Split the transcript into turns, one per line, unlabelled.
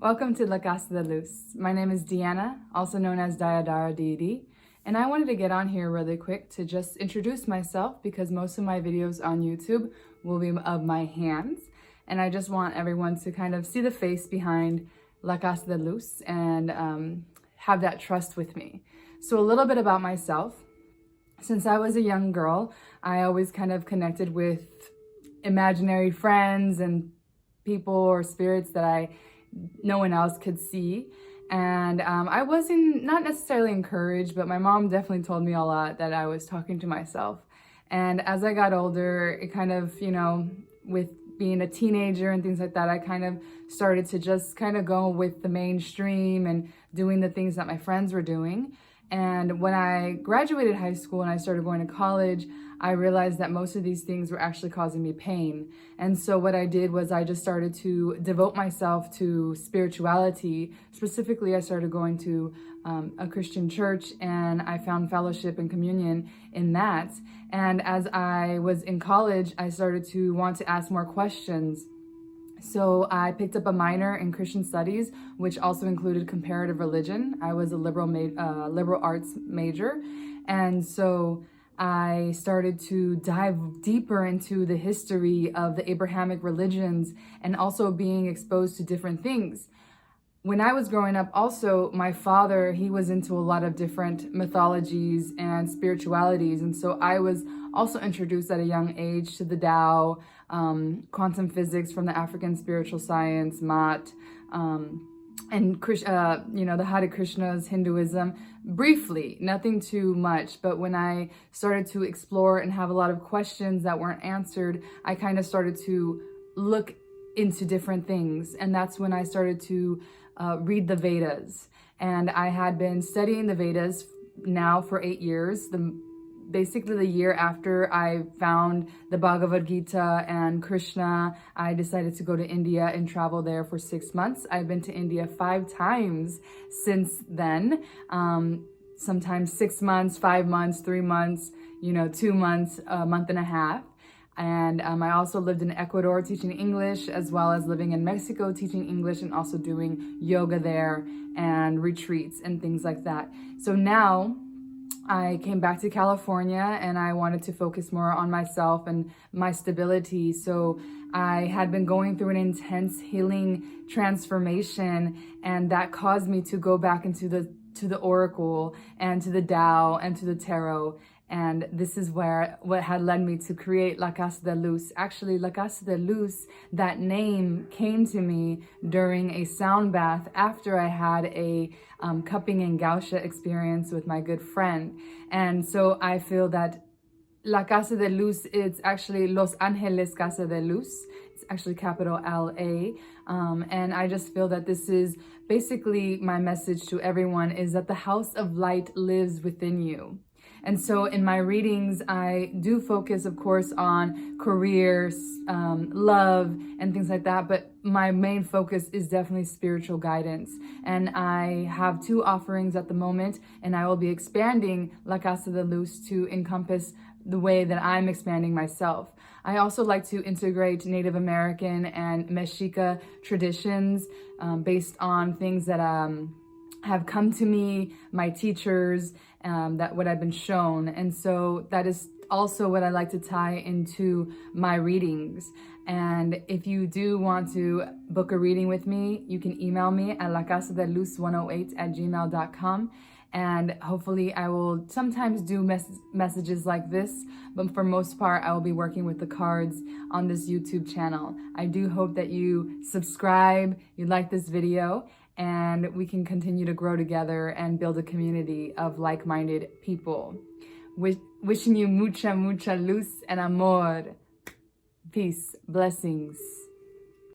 Welcome to La Casa de Luz. My name is Deanna, also known as Diadara Deity, and I wanted to get on here really quick to just introduce myself because most of my videos on YouTube will be of my hands, and I just want everyone to kind of see the face behind La Casa de Luz and have that trust with me. So a little bit about myself. Since I was a young girl, I always kind of connected with imaginary friends and people or spirits that no one else could see. And I wasn't not necessarily encouraged, but my mom definitely told me a lot that I was talking to myself. And as I got older, it kind of, with being a teenager and things like that, I kind of started to just kind of go with the mainstream and doing the things that my friends were doing. And when I graduated high school and I started going to college, I realized that most of these things were actually causing me pain. And so what I did was I just started to devote myself to spirituality. Specifically, I started going to a Christian church, and I found fellowship and communion in that. And as I was in college, I started to want to ask more questions. So I picked up a minor in Christian studies, which also included comparative religion. I was a liberal arts major. And so I started to dive deeper into the history of the Abrahamic religions and also being exposed to different things. When I was growing up, also, my father, he was into a lot of different mythologies and spiritualities. And so I was also introduced at a young age to the Tao, quantum physics from the African spiritual science, Mat, and the Hare Krishnas, Hinduism, briefly, nothing too much. But when I started to explore and have a lot of questions that weren't answered, I kind of started to look into different things. And that's when I started to read the Vedas. And I had been studying the Vedas now for 8 years. Basically the year after I found the Bhagavad Gita and Krishna, I decided to go to India and travel there for 6 months. I've been to India 5 times since then. Sometimes 6 months, 5 months, 3 months, 2 months, a month and a half. And I also lived in Ecuador teaching English, as well as living in Mexico teaching English and also doing yoga there and retreats and things like that. So now I came back to California and I wanted to focus more on myself and my stability. So I had been going through an intense healing transformation, and that caused me to go back into the oracle and to the Tao and to the tarot. And this is what had led me to create La Casa de Luz. Actually, La Casa de Luz, that name came to me during a sound bath after I had a cupping and gausha experience with my good friend. And so I feel that La Casa de Luz, it's actually Los Angeles Casa de Luz. It's actually capital L-A. And I just feel that this is basically my message to everyone, is that the house of light lives within you. And so in my readings, I do focus, of course, on careers, love, and things like that. But my main focus is definitely spiritual guidance. And I have 2 offerings at the moment, and I will be expanding La Casa de Luz to encompass the way that I'm expanding myself. I also like to integrate Native American and Mexica traditions based on things that have come to me, my teachers, that what I've been shown. And so that is also what I like to tie into my readings. And if you do want to book a reading with me, you can email me at lacasadeluz108@gmail.com. And hopefully I will sometimes do messages like this, but for most part, I will be working with the cards on this YouTube channel. I do hope that you subscribe, you like this video, and we can continue to grow together and build a community of like-minded people. Wishing you mucha luz and amor. Peace. Blessings.